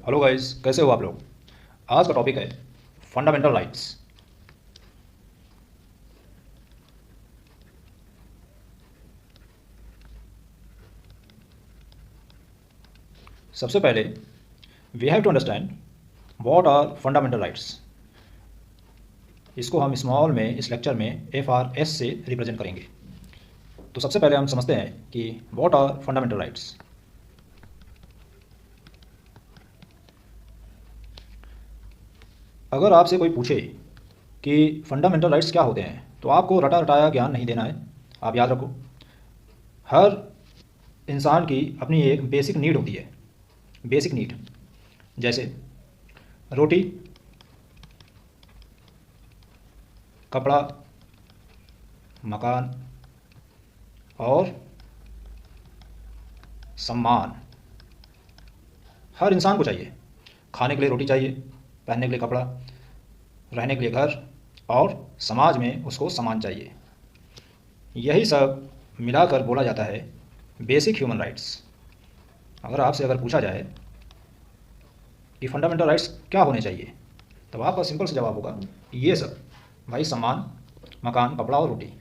Hello guys, कैसे हो आप लोग। आज का टॉपिक है फंडामेंटल राइट्स। सबसे पहले we have to understand what are fundamental rights. इसको हम स्मॉल में इस लेक्चर में FRS से रिप्रेजेंट करेंगे। तो सबसे पहले हम समझते हैं कि व्हाट आर फंडामेंटल राइट्स। अगर आपसे कोई पूछे कि फंडामेंटल राइट्स क्या होते हैं तो आपको रटा रटाया ज्ञान नहीं देना है। आप याद रखो, हर इंसान की अपनी एक बेसिक नीड होती है। बेसिक नीड जैसे रोटी, कपड़ा, मकान और सम्मान। हर इंसान को चाहिए। खाने के लिए रोटी चाहिए, पहनने के लिए कपड़ा, रहने के लिए घर, और समाज में उसको सम्मान चाहिए। यही सब मिलाकर बोला जाता है बेसिक ह्यूमन राइट्स। अगर आपसे पूछा जाए कि फंडामेंटल राइट्स क्या होने चाहिए, तब आपका सिंपल सा जवाब होगा ये सब। भाई, सम्मान, मकान, कपड़ा और रोटी।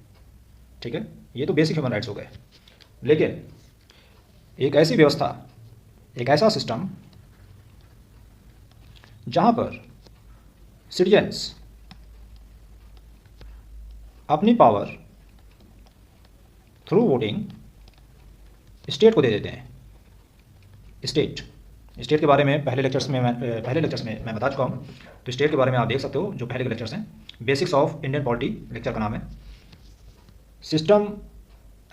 ठीक है, ये तो बेसिक ह्यूमन राइट्स हो गए। लेकिन एक ऐसी व्यवस्था, एक ऐसा सिस्टम जहाँ पर सिटीजन्स अपनी पावर थ्रू वोटिंग स्टेट को दे देते हैं। स्टेट के बारे में पहले लेक्चर्स में मैं बता चुका हूँ। तो स्टेट के बारे में आप देख सकते हो, जो पहले के लेक्चर्स हैं। Basics of Indian polity lecture का नाम है। सिस्टम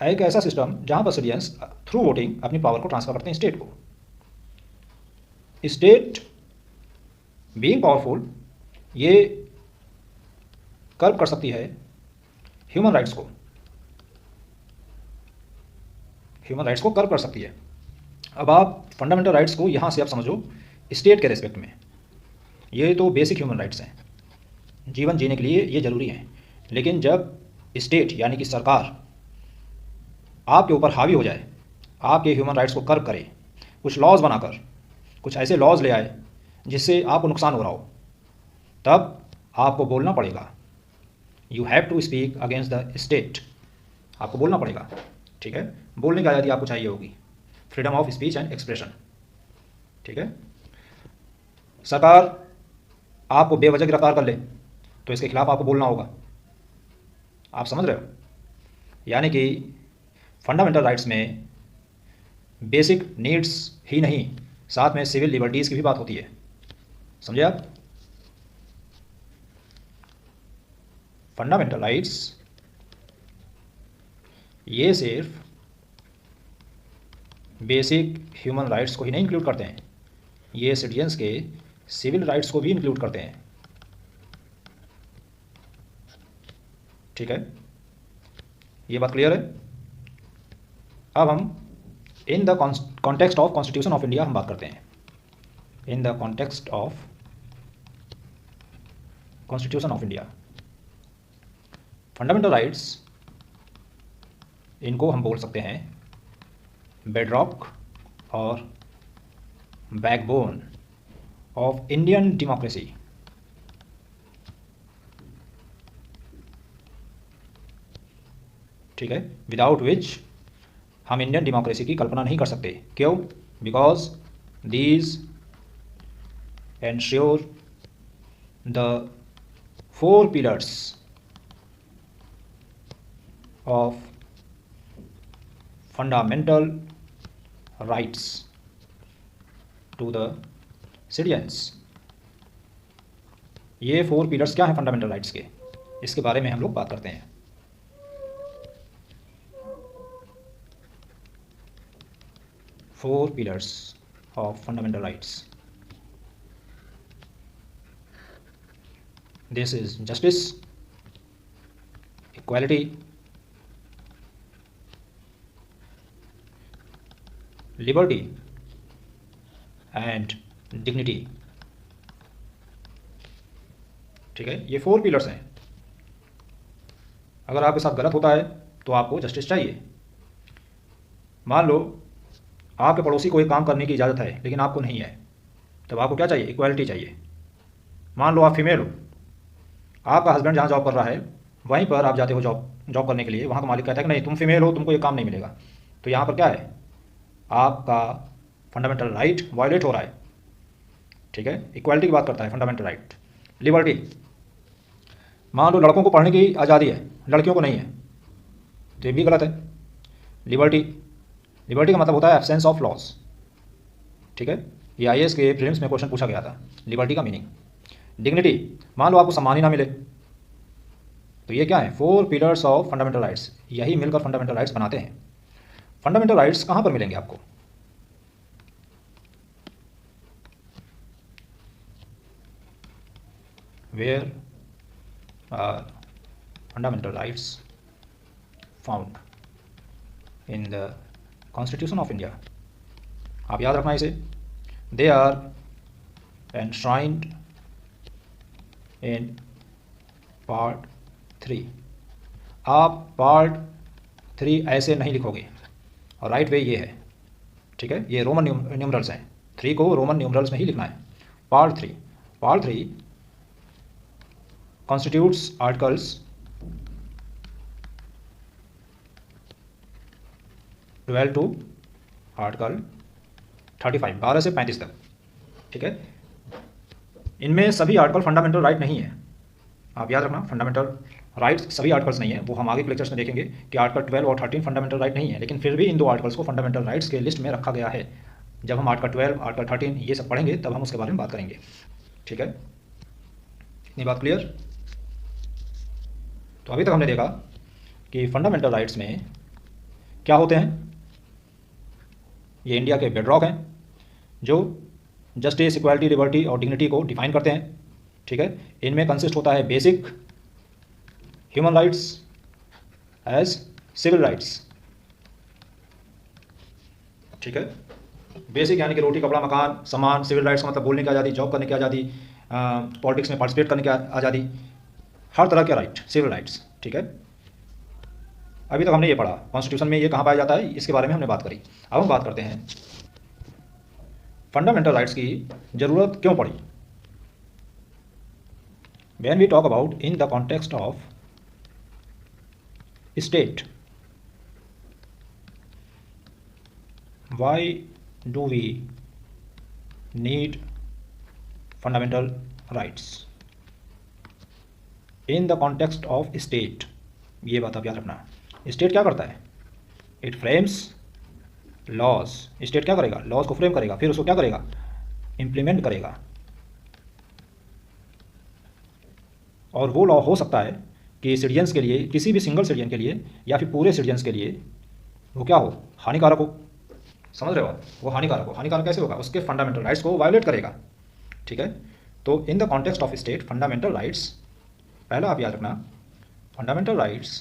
एक ऐसा सिस्टम जहाँ पर सिटीजन्स थ्रू वोटिंग अपनी पावर को ट्रांसफर करते हैं स्टेट को। स्टेट बीइंग पावरफुल, ये कर्व कर सकती है ह्यूमन राइट्स को। ह्यूमन राइट्स को कर्व कर सकती है। अब आप फंडामेंटल राइट्स को यहाँ से आप समझो स्टेट के रेस्पेक्ट में। ये तो बेसिक ह्यूमन राइट्स हैं, जीवन जीने के लिए ये ज़रूरी हैं। लेकिन जब स्टेट यानी कि सरकार आपके ऊपर हावी हो जाए, आपके ह्यूमन राइट्स को कर्व करे, कुछ लॉज बनाकर, कुछ ऐसे लॉज ले आए जिससे आपको नुकसान हो रहा हो, तब आपको बोलना पड़ेगा। You have to speak against the state. आपको बोलना पड़ेगा। ठीक है, बोलने की आज़ादी आपको चाहिए होगी, freedom of speech and expression. ठीक है, सरकार आपको बेवजह गिरफ्तार कर ले तो इसके खिलाफ आपको बोलना होगा। आप समझ रहे हो? यानी कि फंडामेंटल राइट्स में बेसिक नीड्स ही नहीं, साथ में सिविल लिबर्टीज़ की भी बात होती है। समझे आप? फंडामेंटल राइट्स ये सिर्फ बेसिक ह्यूमन राइट्स को ही नहीं इंक्लूड करते हैं, ये सिटीजन्स के सिविल राइट्स को भी इंक्लूड करते हैं। ठीक है, ये बात क्लियर है? अब हम इन the context of constitution of India हम बात करते हैं। इन the context of constitution of India, fundamental rights, इनको हम बोल सकते हैं बेडरॉक और बैकबोन ऑफ इंडियन डेमोक्रेसी। ठीक है, विदाउट विच हम इंडियन डेमोक्रेसी की कल्पना नहीं कर सकते। क्यों? Because these ensure the 4 pillars of fundamental rights to the citizens. ये 4 पिलर्स क्या हैं फंडामेंटल राइट्स के, इसके बारे में हम लोग बात करते हैं। Four pillars of fundamental rights. This is justice, equality, liberty and dignity. ठीक है, ये 4 पिलर्स हैं। अगर आपके साथ गलत होता है तो आपको जस्टिस चाहिए। मान लो आपके पड़ोसी को एक काम करने की इजाज़त है लेकिन आपको नहीं है, तब आपको क्या चाहिए? इक्वालिटी चाहिए। मान लो आप फीमेल हो, आपका हस्बैंड जहाँ जॉब कर रहा है वहीं पर आप जाते हो जॉब करने के लिए, वहाँ का मालिक कहता है कि नहीं तुम फीमेल हो, तुमको ये काम नहीं मिलेगा। तो यहाँ पर क्या है? आपका फंडामेंटल राइट वायलेट हो रहा है। ठीक है, इक्वालिटी की बात करता है फंडामेंटल राइट। लिबर्टी, मान लो लड़कों को पढ़ने की आज़ादी है, लड़कियों को नहीं है, तो ये भी गलत है। लिबर्टी का मतलब होता है एब्सेंस ऑफ लॉस। ठीक है, ये आईएएस के प्रीलिम्स में क्वेश्चन पूछा गया था, लिबर्टी का मीनिंग। डिग्निटी, मान लो आपको सम्मान ही ना मिले, तो ये क्या है? 4 पिलर्स ऑफ फंडामेंटल राइट्स, यही मिलकर फंडामेंटल राइट्स बनाते हैं। फंडामेंटल राइट्स कहाँ पर मिलेंगे आपको? Where are fundamental rights found in the constitution of India. आप याद रखना इसे। They are enshrined in part 3। आप पार्ट 3 ऐसे नहीं लिखोगे, और राइट वे ये है। ठीक है, ये रोमन न्यूमरल्स हैं, 3 को रोमन न्यूमरल्स में ही लिखना है। Part 3 constitutes articles 12 to article 35, 12 से 35 तक। ठीक है, इनमें सभी आर्टिकल फंडामेंटल राइट नहीं है। आप याद रखना, फंडामेंटल राइट्स सभी आर्टिकल्स नहीं है, वो हम आगे के लेक्चर्स में देखेंगे कि आर्टिकल 12 और 13 फंडामेंटल राइट नहीं है, लेकिन फिर भी इन 2 आर्टिकल्स को फंडामेंटल राइट्स के लिस्ट में रखा गया है। जब हम आर्टिकल 12, आर्टिकल 13 ये सब पढ़ेंगे तब हम उसके बारे में बात करेंगे। ठीक है, इतनी बात क्लियर? तो अभी तक हमने देखा कि फंडामेंटल राइट्स में क्या होते हैं। ये इंडिया के बेडरॉक हैं जो जस्टिस, इक्वालिटी, लिबर्टी और डिग्निटी को डिफाइन करते हैं। ठीक है, इनमें कंसिस्ट होता है basic human rights as civil rights. ठीक है, बेसिक यानी कि रोटी, कपड़ा, मकान, सम्मान। सिविल राइट्स का मतलब बोलने की आज़ादी, जॉब करने की आज़ादी, पॉलिटिक्स में पार्टिसिपेट करने की आज़ादी, हर तरह के राइट, सिविल राइट्स। ठीक है, अभी तक हमने ये पढ़ा कॉन्स्टिट्यूशन में ये कहाँ पाया जाता है, इसके बारे में हमने बात करी। अब हम बात करते हैं फंडामेंटल राइट्स की ज़रूरत क्यों पड़ी। When we talk about in the context of state, why do we need fundamental rights in the context of state. ये बात आप याद रखना। स्टेट क्या करता है? It frames laws. स्टेट क्या करेगा? लॉज को फ्रेम करेगा, फिर उसको क्या करेगा? इम्प्लीमेंट करेगा। और वो लॉ हो सकता है कि सिटीजन्स के लिए, किसी भी सिंगल सिटीजन के लिए या फिर पूरे सिटीजन्स के लिए वो क्या हो? हानिकारक हो। समझ रहे हो? वो हानिकारक हो। हानिकारक कैसे होगा? उसके फंडामेंटल राइट्स को वायोलेट करेगा। ठीक है, तो इन the context of state fundamental rights, पहला आप याद रखना, fundamental rights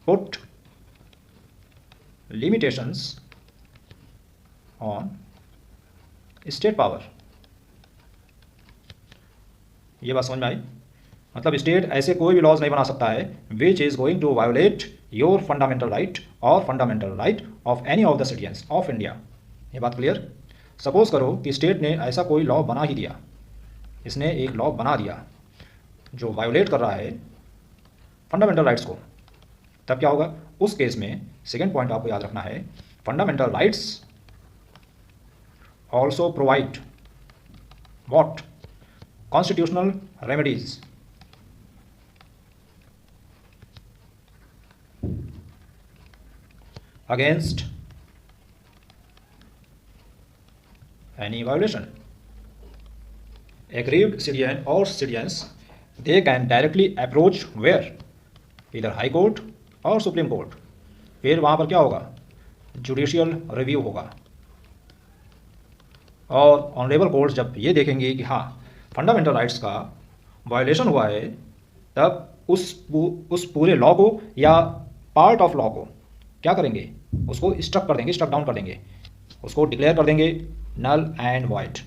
put limitations on state power। ये बात समझ में आई? मतलब स्टेट ऐसे कोई भी लॉज नहीं बना सकता है which is going to violate your fundamental right और fundamental right of any of the citizens of India. ये बात क्लियर? सपोज करो कि स्टेट ने ऐसा कोई लॉ बना ही दिया, इसने एक लॉ बना दिया जो वायोलेट कर रहा है फंडामेंटल राइट्स को, तब क्या होगा? उस केस में सेकेंड पॉइंट आपको याद रखना है, fundamental rights also provide what? Constitutional remedies. Against any violation. Aggrieved citizen और citizens they can directly approach where? इधर हाई कोर्ट और सुप्रीम कोर्ट। फिर वहाँ पर क्या होगा? जुडिशियल रिव्यू होगा, और ऑनरेबल कोर्ट्स जब ये देखेंगे कि हाँ फंडामेंटल राइट्स का वायलेशन हुआ है, तब उस पूरे लॉ को या पार्ट ऑफ लॉ को क्या करेंगे? उसको स्ट्रक कर देंगे, स्ट्रक डाउन कर देंगे, उसको डिक्लेयर कर देंगे नल एंड वाइड।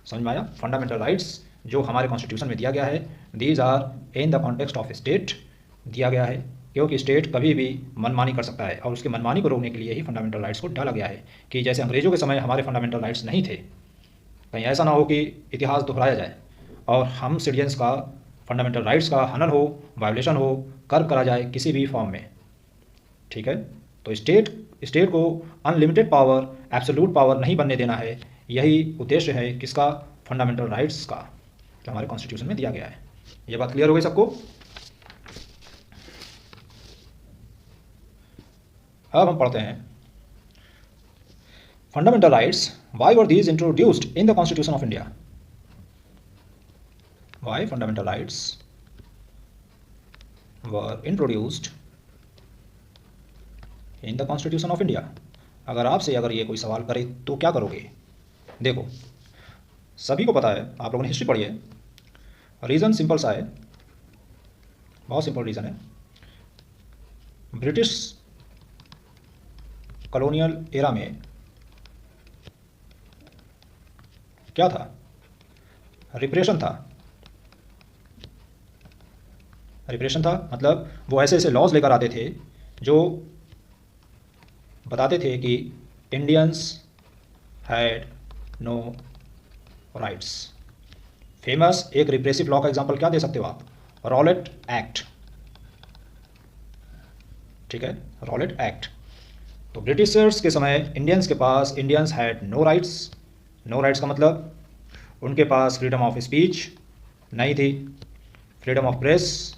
समझ में आया? फंडामेंटल राइट्स जो हमारे कॉन्स्टिट्यूशन में दिया गया है, these are in the context of state दिया गया है, क्योंकि स्टेट कभी भी मनमानी कर सकता है, और उसकी मनमानी को रोकने के लिए ही फंडामेंटल राइट्स को डाला गया है। कि जैसे अंग्रेजों के समय हमारे फंडामेंटल राइट्स नहीं थे, कहीं ऐसा ना हो कि इतिहास दोहराया जाए और हम सिटीजन्स का फंडामेंटल राइट्स का हनन हो, वायोलेशन हो, कर्व करा जाए किसी भी फॉर्म में। ठीक है, तो स्टेट को अनलिमिटेड पावर, एब्सोल्यूट पावर नहीं बनने देना है। यही उद्देश्य है किसका? फंडामेंटल राइट्स का, जो हमारे कॉन्स्टिट्यूशन में दिया गया है। ये बात क्लियर हो गई सबको? अब हम पढ़ते हैं fundamental rights. Why were these introduced in the constitution of India? Why fundamental rights were introduced in the constitution of India? अगर ये कोई सवाल करे तो क्या करोगे? देखो, सभी को पता है, आप लोगों ने हिस्ट्री पढ़ी है। रीज़न सिंपल सा है, बहुत सिंपल रीज़न है। ब्रिटिश कॉलोनियल एरा में क्या था? रिप्रेशन था। रिप्रेशन था मतलब वो ऐसे ऐसे लॉज लेकर आते थे जो बताते थे कि Indians had no rights. Famous एक रिप्रेसिव लॉ का एग्जांपल क्या दे सकते हो आप? Rowlatt Act. ठीक है, रॉलेट एक्ट। तो ब्रिटिशर्स के समय Indians had no rights. No rights का मतलब उनके पास फ्रीडम ऑफ स्पीच नहीं थी, फ्रीडम ऑफ प्रेस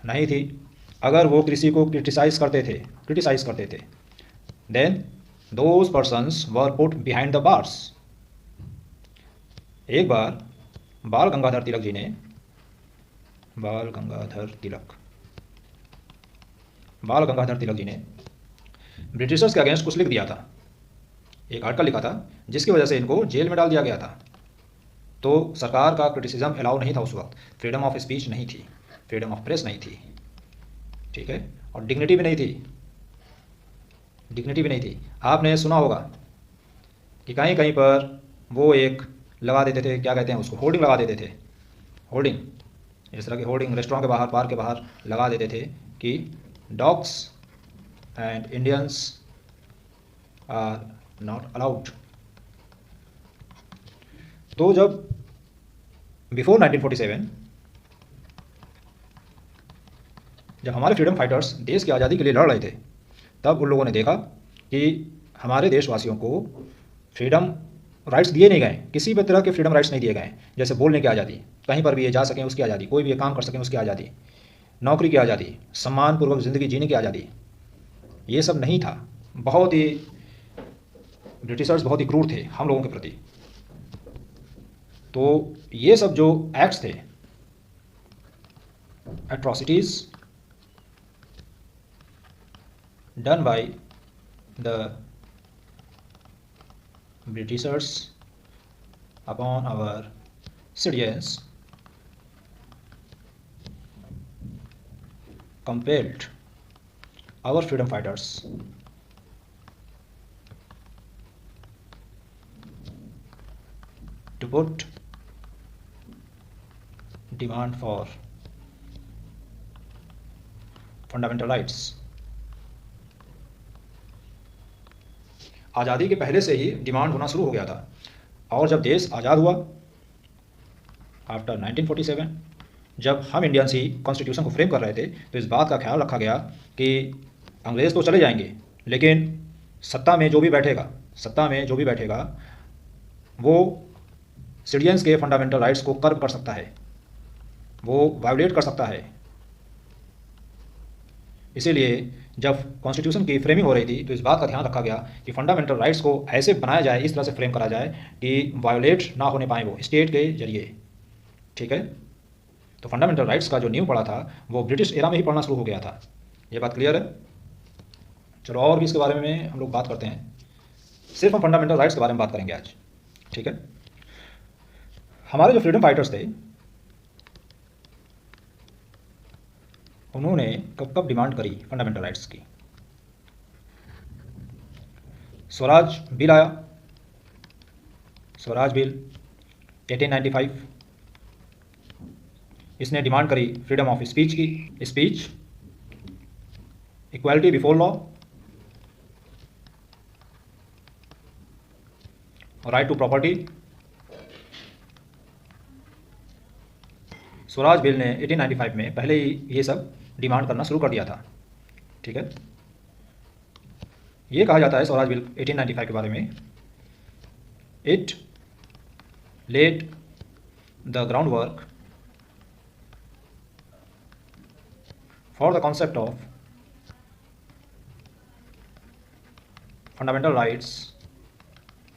नहीं थी। अगर वो किसी को क्रिटिसाइज करते थे then those persons were put behind the bars. एक बार बाल गंगाधर तिलक जी ने ब्रिटिशर्स के अगेंस्ट कुछ लिख दिया था, एक आर्टिकल लिखा था जिसकी वजह से इनको जेल में डाल दिया गया था। तो सरकार का क्रिटिसिज्म अलाउ नहीं था उस वक्त, फ्रीडम ऑफ स्पीच नहीं थी, फ्रीडम ऑफ प्रेस नहीं थी। ठीक है, और डिग्निटी भी नहीं थी। आपने सुना होगा कि कहीं कहीं पर वो एक लगा देते थे, क्या कहते हैं उसको, होर्डिंग लगा देते थे। होर्डिंग, इस तरह की होर्डिंग रेस्टोरेंट के बाहर, पार्क के बाहर लगा देते थे कि dogs and Indians are not allowed. तो जब बिफोर 1947 जब हमारे फ्रीडम फाइटर्स देश की आज़ादी के लिए लड़ रहे थे, तब उन लोगों ने देखा कि हमारे देशवासियों को फ्रीडम राइट्स दिए नहीं गए, किसी भी तरह के फ्रीडम राइट्स नहीं दिए गए। जैसे बोलने की आज़ादी, कहीं पर भी ये जा सकें उसकी आज़ादी, कोई भी ये काम कर सकें उसकी आज़ादी, नौकरी की आज़ादी, सम्मानपूर्वक ज़िंदगी जीने की आज़ादी, ये सब नहीं था। बहुत ही ब्रिटिशर्स बहुत ही क्रूर थे हम लोगों के प्रति। तो ये सब जो एक्ट्स थे, atrocities done by the Britishers upon our citizens compelled our freedom fighters to put demand for fundamental rights। आज़ादी के पहले से ही डिमांड होना शुरू हो गया था, और जब देश आज़ाद हुआ आफ्टर 1947, जब हम इंडियंस ही कॉन्स्टिट्यूशन को फ्रेम कर रहे थे, तो इस बात का ख्याल रखा गया कि अंग्रेज़ तो चले जाएंगे, लेकिन सत्ता में जो भी बैठेगा वो सिटीजन्स के फंडामेंटल राइट्स को कर्व कर सकता है, वो वायोलेट कर सकता है। इसीलिए जब कॉन्स्टिट्यूशन की फ्रेमिंग हो रही थी, तो इस बात का ध्यान रखा गया कि फंडामेंटल राइट्स को ऐसे बनाया जाए, इस तरह से फ्रेम करा जाए कि वायोलेट ना होने पाए वो स्टेट के जरिए। ठीक है, तो फंडामेंटल राइट्स का जो नींव पड़ा था वो ब्रिटिश एरा में ही पढ़ना शुरू हो गया था। ये बात क्लियर है? चलो और भी इसके बारे में हम लोग बात करते हैं। सिर्फ हम फंडामेंटल राइट्स के बारे में बात करेंगे आज। ठीक है, हमारे जो फ्रीडम फाइटर्स थे उन्होंने कब कब डिमांड करी फंडामेंटल राइट्स की? स्वराज बिल आया, स्वराज बिल 1895, इसने डिमांड करी फ्रीडम ऑफ स्पीच की, speech, equality before law, right to property, Swaraj Bill ने 1895 में पहले ही ये सब डिमांड करना शुरू कर दिया था। ठीक है, ये कहा जाता है स्वराज बिल 1895 के बारे में, it laid the groundwork for the concept of fundamental rights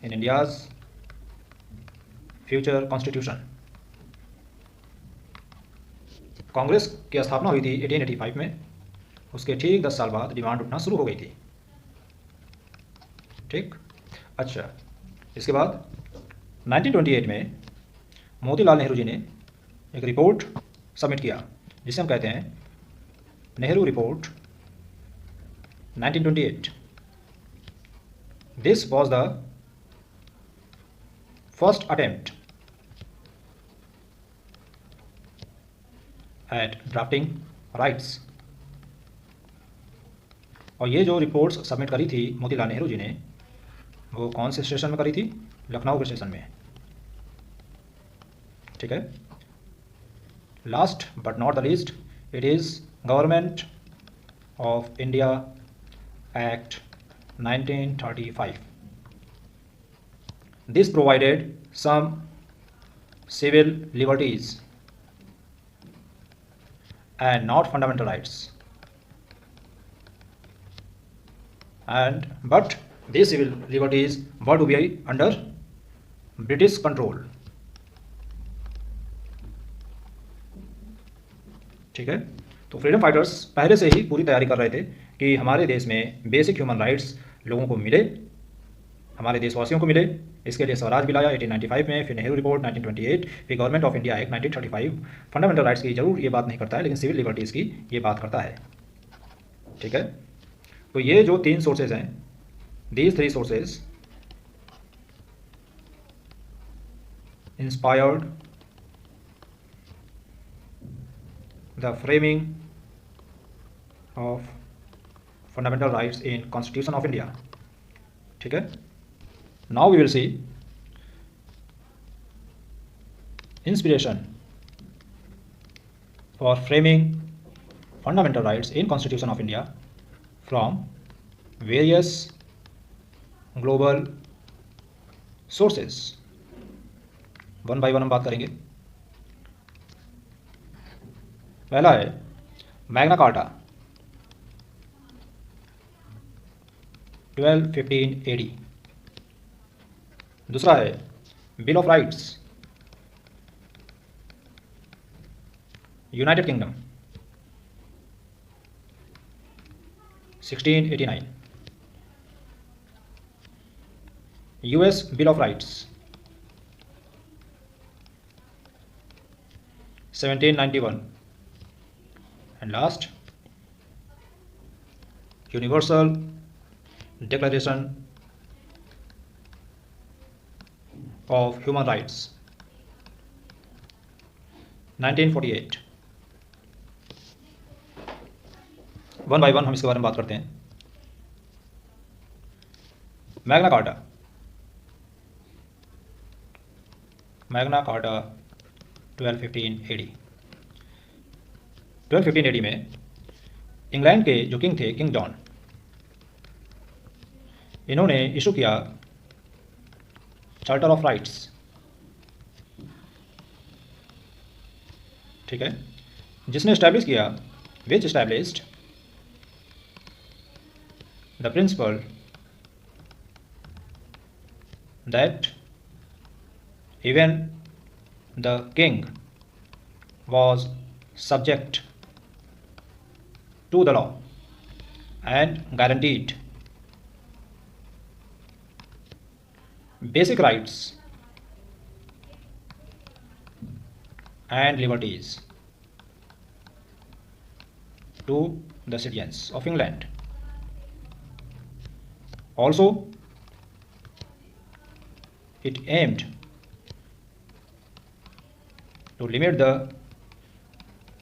in India's future constitution. Congress की स्थापना हुई थी 1885 में, उसके ठीक 10 साल बाद डिमांड उठना शुरू हो गई थी। ठीक, अच्छा, इसके बाद 1928 में मोतीलाल नेहरू जी ने एक रिपोर्ट सबमिट किया जिसे हम कहते हैं Nehru report 1928। This was the first attempt at drafting rights. और ये जो रिपोर्ट्स सबमिट करी थी मोतीलाल नेहरू जी ने, वो कौन से सेशन में करी थी? लखनऊ के सेशन में। ठीक है, last but not the least, it is Government of India Act 1935। This provided some civil liberties and not fundamental rights, but these civil liberties were to be under British control। ठीक है, तो freedom fighters पहले से ही पूरी तैयारी कर रहे थे कि हमारे देश में बेसिक ह्यूमन राइट्स लोगों को मिले, हमारे देशवासियों को मिले। इसके लिए स्वराज बिल आया 1895 में, फिर नेहरू रिपोर्ट 1928, फिर government of India Act 1935। Fundamental rights की जरूर ये बात नहीं करता है, लेकिन सिविल लिबर्टीज़ की ये बात करता है। ठीक है, तो ये जो 3 सोर्सेज हैं, these 3 sources inspired the framing of fundamental rights in constitution of India. ठीक है, now we will see inspiration for framing fundamental rights in Constitution of India from various global sources। One by one हम बात करेंगे। पहला है Magna Carta 1215 AD। दूसरा है bill of rights United Kingdom 1689। US bill of rights 1791। And last universal declaration of human rights 1948। One by one हम इसके बारे में बात करते हैं। Magna Carta 1215 AD। 1215 AD में इंग्लैंड के जो किंग थे, किंग जॉन, इन्होंने इशू किया चार्टर ऑफ राइट्स। ठीक है, जिसने एस्टैब्लिश किया, which established the principle that even the king was subject to the law and guaranteed basic rights and liberties to the citizens of England. Also, it aimed to limit the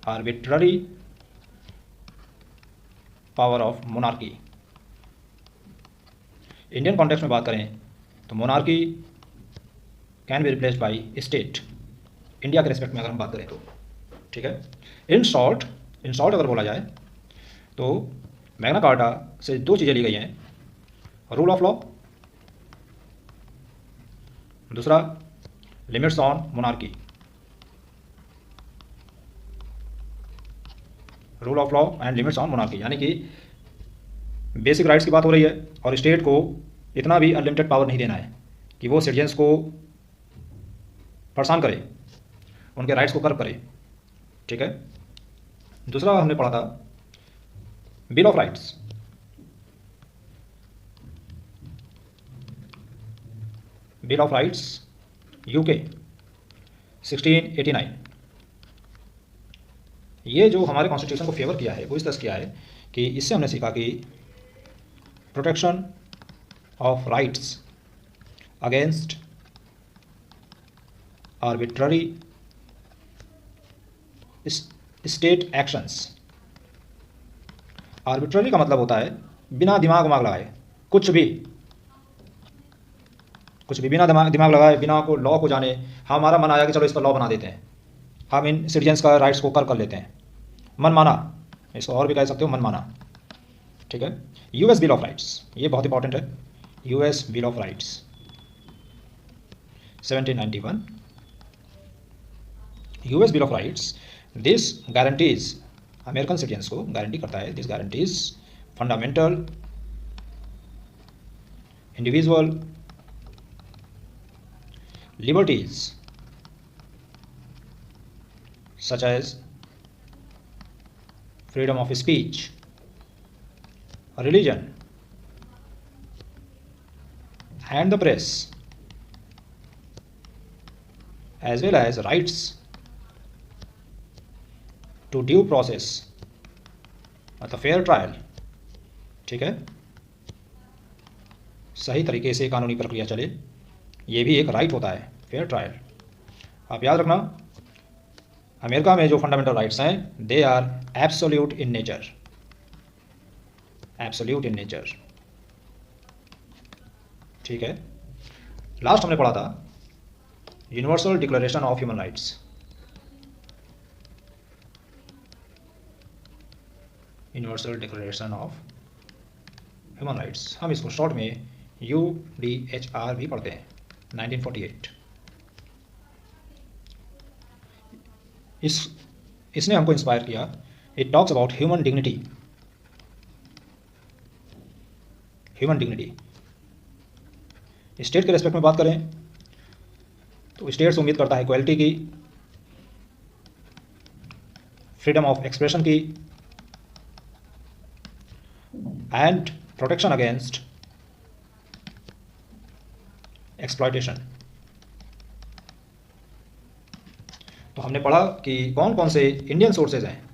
arbitrary power of monarchy. Indian context में बात करें तो monarchy can be replaced by state, India के respect में अगर हम बात करें तो। ठीक है। इन शॉर्ट अगर बोला जाए तो मैग्ना कार्टा से दो चीज़ें ली गई हैं, रूल ऑफ लॉ, दूसरा limits on monarchy. Rule of law and limits on monarchy, यानी कि बेसिक राइट्स की बात हो रही है और स्टेट को इतना भी अनलिमिटेड पावर नहीं देना है कि वो सिटीजन्स को परेशान करे, उनके राइट्स को कर्व करे। ठीक है। दूसरा हमने पढ़ा था bill of rights. Bill of rights UK 1689। ये जो हमारे कॉन्स्टिट्यूशन को फेवर किया है वो इस तरह किया है कि इससे हमने सीखा कि protection of rights against arbitrary state actions. Arbitrary का मतलब होता है बिना दिमाग लगाए कुछ भी बिना दिमाग लगाए, बिना को लॉ को जाने हमारा मन आया कि चलो इस पर लॉ बना देते हैं, हम इन सिटीजन्स का राइट्स को कर लेते हैं। मन माना, इसको और भी कह सकते हो मन माना। ठीक है। यूएस बिल ऑफ राइट्स, ये बहुत इंपॉर्टेंट है। US bill of rights 1791। US bill of rights this guarantees, American citizens को गारंटी करता है, this guarantees fundamental individual liberties such as freedom of speech, religion and the press, as well as rights to due process at a fair trial। ठीक है। सही तरीके से कानूनी प्रक्रिया चले, ये भी एक राइट होता है, फेयर ट्रायल। आप याद रखना, अमेरिका में जो फंडामेंटल राइट्स हैं they are absolute in nature, absolute in nature. ठीक है। लास्ट हमने पढ़ा था Universal declaration of human Rights. Universal declaration of human Rights, हम इसको शॉर्ट में UDHR भी पढ़ते हैं, 1948। इसने हमको इंस्पायर किया। It talks about human dignity. Human dignity state के रेस्पेक्ट में बात करें तो स्टेट से उम्मीद करता है इक्वालिटी की, फ्रीडम ऑफ एक्सप्रेशन की एंड प्रोटेक्शन अगेंस्ट एक्सप्लॉयटेशन। तो हमने पढ़ा कि कौन कौन से इंडियन सोर्सेज हैं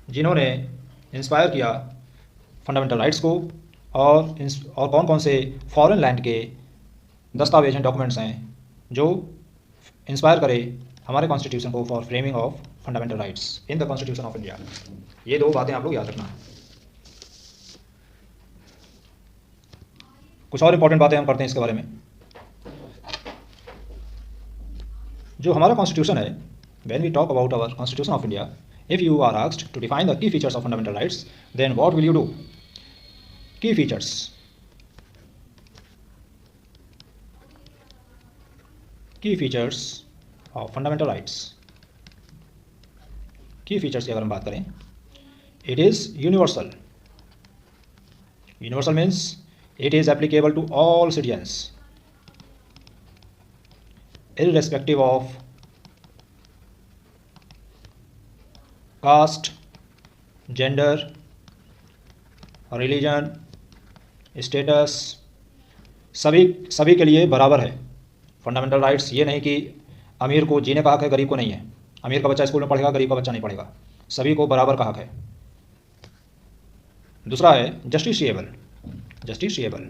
जिन्होंने इंस्पायर किया फंडामेंटल राइट्स को, और कौन कौन से फॉरेन लैंड के दस्तावेज हैं, डॉक्यूमेंट्स हैं जो इंस्पायर करे हमारे कॉन्स्टिट्यूशन को for framing of fundamental rights in the constitution of India. ये दो बातें आप लोग याद रखना। कुछ और इंपॉर्टेंट बातें हम करते हैं इसके बारे में। जो हमारा कॉन्स्टिट्यूशन है, when we talk about our constitution of India, if you are asked to define the key features of fundamental rights, then what will you do? Key features, key features of fundamental rights. Key features की अगर हम बात करें, it is universal. Universal means it is applicable to all citizens irrespective of caste, gender, religion, status, सभी के लिए बराबर है फंडामेंटल राइट्स। ये नहीं कि अमीर को जीने का हक है, गरीब को नहीं है, अमीर का बच्चा स्कूल में पढ़ेगा, गरीब का बच्चा नहीं पढ़ेगा, सभी को बराबर का हक है। दूसरा है जस्टिशिएबल। जस्टिशिएबल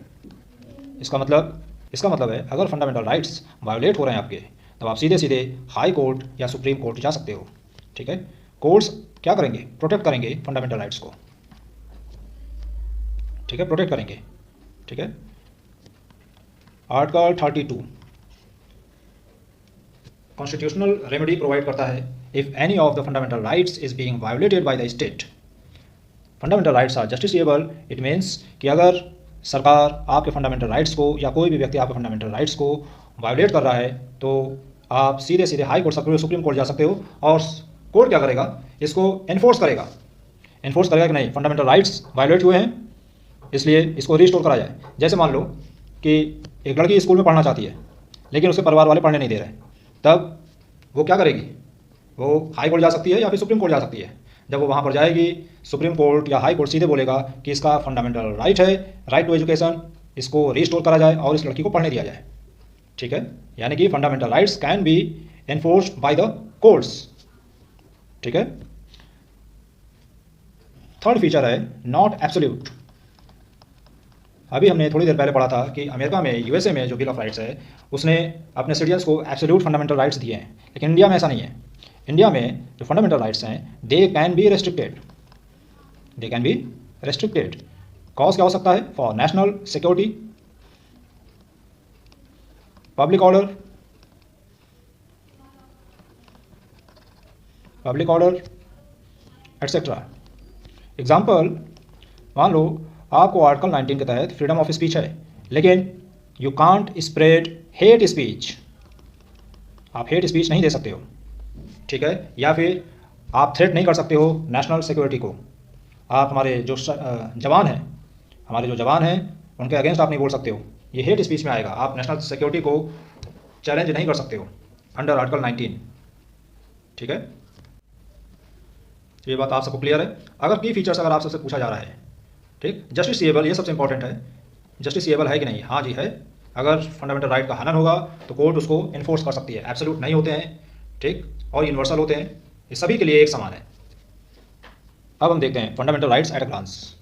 इसका मतलब है अगर फंडामेंटल राइट्स वायोलेट हो रहे हैं आपके, तब आप सीधे सीधे हाई कोर्ट या सुप्रीम कोर्ट जा सकते हो। ठीक है। कोर्ट्स क्या करेंगे? प्रोटेक्ट करेंगे फंडामेंटल राइट्स को। ठीक है, प्रोटेक्ट करेंगे। ठीक है। आर्टिकल 32 कॉन्स्टिट्यूशनल रेमेडी प्रोवाइड करता है if any of the fundamental rights is being violated by the state. Fundamental rights are justiciable, it means कि अगर सरकार आपके फंडामेंटल राइट्स को या कोई भी व्यक्ति आपके फंडामेंटल राइट्स को वायोलेट कर रहा है तो आप सीधे सीधे हाई कोर्ट, सुप्रीम कोर्ट जा सकते हो और कोर्ट क्या करेगा, इसको एनफोर्स करेगा कि नहीं, फंडामेंटल राइट्स वायोलेट हुए हैं इसलिए इसको रिस्टोर करा जाए। जैसे मान लो कि एक लड़की स्कूल में पढ़ना चाहती है लेकिन उसके परिवार वाले पढ़ने नहीं दे रहे, तब वो क्या करेगी, वो हाई कोर्ट जा सकती है या फिर सुप्रीम कोर्ट जा सकती है। जब वो वहाँ पर जाएगी, सुप्रीम कोर्ट या हाई कोर्ट सीधे बोलेगा कि इसका फंडामेंटल राइट है, राइट टू एजुकेशन, इसको रिस्टोर करा जाए और इस लड़की को पढ़ने दिया जाए। ठीक है, यानी कि fundamental rights can be enforced by the courts. ठीक है। थर्ड फीचर है नॉट एब्सोल्यूट। अभी हमने थोड़ी देर पहले पढ़ा था कि अमेरिका में, यूएसए में जो बिल ऑफ राइट्स है उसने अपने सिटीजन्स को एब्सोल्यूट फंडामेंटल राइट्स दिए हैं, लेकिन इंडिया में ऐसा नहीं है। इंडिया में जो फंडामेंटल राइट्स हैं they can be restricted, cause क्या हो सकता है, for national security, public order etcetera. Example, मान लो आपको आर्टिकल 19 के तहत फ्रीडम ऑफ स्पीच है लेकिन you can't spread hate speech, आप हेट स्पीच नहीं दे सकते हो। ठीक है, या फिर आप थ्रेट नहीं कर सकते हो नेशनल सिक्योरिटी को, आप हमारे जो जवान हैं उनके अगेंस्ट आप नहीं बोल सकते हो, ये हेट स्पीच में आएगा। आप नेशनल सिक्योरिटी को चैलेंज नहीं कर सकते हो अंडर आर्टिकल 19। ठीक है, ये बात आप सबको क्लियर है। अगर की फीचर्स अगर आप सबसे पूछा जा रहा है, ठीक, जस्टिसेबल, ये सबसे इंपॉर्टेंट है, जस्टिसेबल है कि नहीं, हाँ जी है। अगर फंडामेंटल राइट का हनन होगा तो कोर्ट उसको इन्फोर्स कर सकती है। एब्सोल्यूट नहीं होते हैं, ठीक, और यूनिवर्सल होते हैं, ये सभी के लिए एक समान है। अब हम देखते हैं fundamental rights at a glance.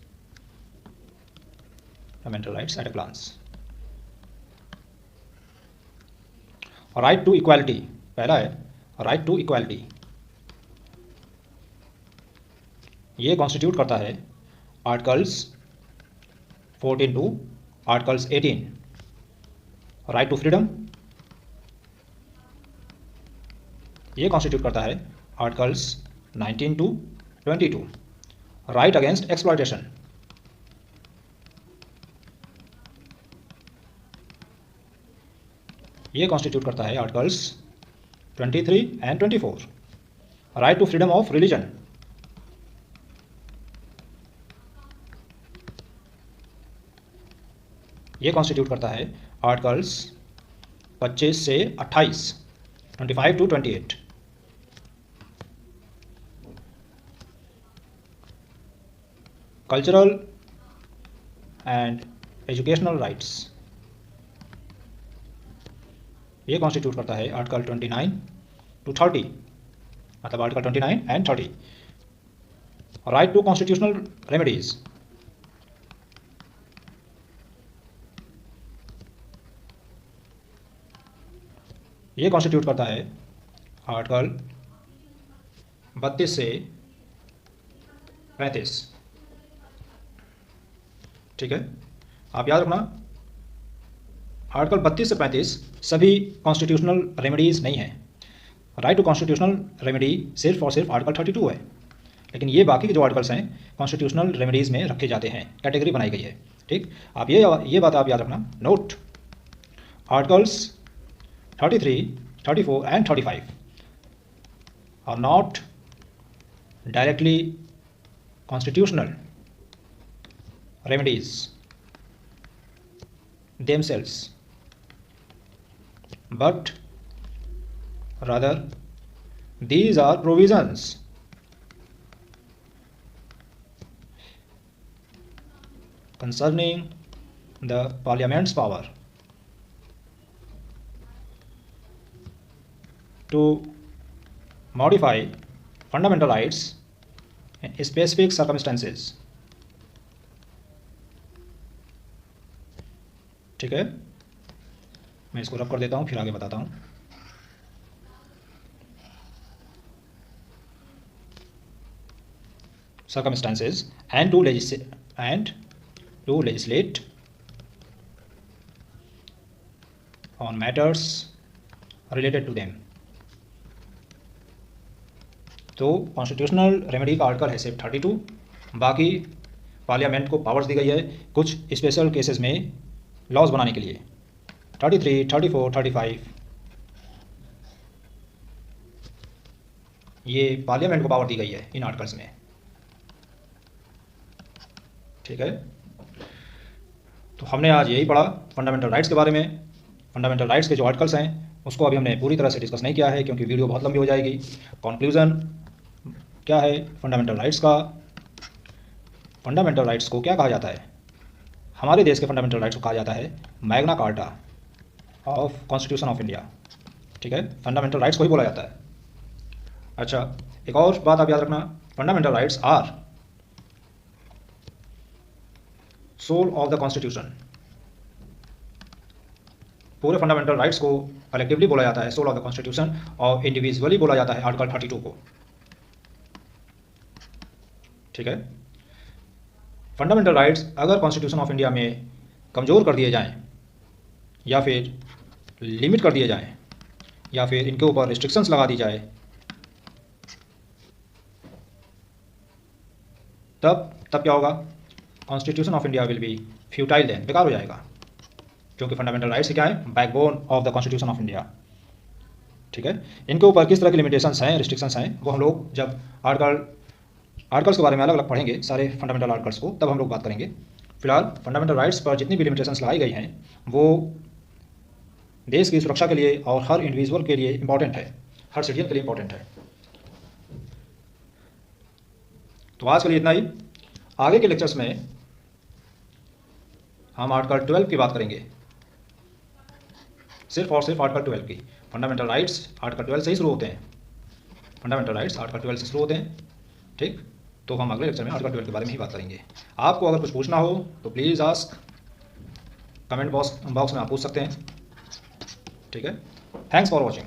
Right to equality, पहला है राइट टू इक्वालिटी। ये कॉन्स्टिट्यूट करता है articles 14 to articles 18। Right to freedom, ये कॉन्स्टिट्यूट करता है articles 19 to 22। Right against exploitation, ये कॉन्स्टिट्यूट करता है articles 23 and 24। Right to freedom of religion, ये कॉन्स्टिट्यूट करता है आर्टिकल्स 25 से 28, 25 to 28। Cultural and educational rights, ये कॉन्स्टिट्यूट करता है आर्टिकल 29 टू 30, मतलब article 29 and 30। Right to constitutional remedies, ये कॉन्स्टिट्यूट करता है आर्टिकल 32 से 35। ठीक है, आप याद रखना आर्टिकल 32 से 35 सभी कॉन्स्टिट्यूशनल रेमेडीज़ नहीं हैं। राइट टू कॉन्स्टिट्यूशनल रेमेडी सिर्फ और सिर्फ आर्टिकल 32 है, लेकिन ये बाकी के जो आर्टिकल्स हैं कॉन्स्टिट्यूशनल रेमेडीज़ में रखे जाते हैं, कैटेगरी बनाई गई है। ठीक, आप ये बात आप याद रखना। Note, articles 33, 34 and 35 are not directly constitutional remedies themselves, but rather these are provisions concerning the Parliament's power to modify fundamental rights in specific circumstances। ठीक है, मैं इसको रब कर देता हूँ, फिर आगे बताता हूँ। Circumstances and to legislate on matters related to them। तो कॉन्स्टिट्यूशनल रेमेडी का आर्टिकल है सिर्फ 32। बाकी पार्लियामेंट को पावर्स दी गई है कुछ स्पेशल केसेस में लॉज बनाने के लिए। 33, 34, 35 ये पार्लियामेंट को पावर दी गई है इन आर्टिकल्स में। ठीक है, तो हमने आज यही पढ़ा फंडामेंटल राइट्स के बारे में। फंडामेंटल राइट्स के जो आर्टिकल्स हैं उसको अभी हमने पूरी तरह से डिस्कस नहीं किया है क्योंकि वीडियो बहुत लंबी हो जाएगी। कंक्लूजन क्या है फंडामेंटल राइट्स का? फंडामेंटल राइट्स को क्या कहा जाता है? हमारे देश के फंडामेंटल राइट्स को कहा जाता है Magna carta of constitution of India. ठीक है, फंडामेंटल राइट्स को ही बोला जाता है। अच्छा, एक और बात आप याद रखना, fundamental rights are soul of the constitution. पूरे फंडामेंटल राइट्स को कलेक्टिवली बोला जाता है सोल ऑफ द कॉन्स्टिट्यूशन और इंडिविजुअली बोला जाता है आर्टिकल 32 को। ठीक है, फंडामेंटल राइट्स अगर कॉन्स्टिट्यूशन ऑफ इंडिया में कमज़ोर कर दिए जाएं या फिर लिमिट कर दिए जाएं या फिर इनके ऊपर रिस्ट्रिक्शंस लगा दी जाए तब क्या होगा? Constitution of India will be futile, then बेकार हो जाएगा, क्योंकि फंडामेंटल राइट्स क्या है? Backbone of the constitution of India. ठीक है, इनके ऊपर किस तरह की लिमिटेशंस हैं, रिस्ट्रिक्शंस हैं, वो हम लोग जब आर्टिकल्स के बारे में अलग अलग पढ़ेंगे, सारे फंडामेंटल आर्टिकल्स को, तब हम लोग बात करेंगे। फिलहाल फंडामेंटल राइट्स पर जितनी भी लिमिटेशंस लगाई गई हैं वो देश की सुरक्षा के लिए और हर इंडिविजुअल के लिए इंपॉर्टेंट है, हर सिटीजन के लिए इंपॉर्टेंट है। तो आज के लिए इतना ही। आगे के लेक्चर्स में हम आर्टिकल 12 की बात करेंगे, सिर्फ और सिर्फ आर्टिकल 12 की। फंडामेंटल राइट्स आर्टिकल 12 से ही शुरू होते हैं, फंडामेंटल राइट्स आर्टिकल 12 से शुरू होते हैं। ठीक, तो हम अगले लेक्चर में आर्टिकल 12 के बारे में ही बात करेंगे। आपको अगर कुछ पूछना हो तो प्लीज़ आस्क, कमेंट बॉक्स में आप पूछ सकते हैं। ठीक है, थैंक्स फॉर वॉचिंग।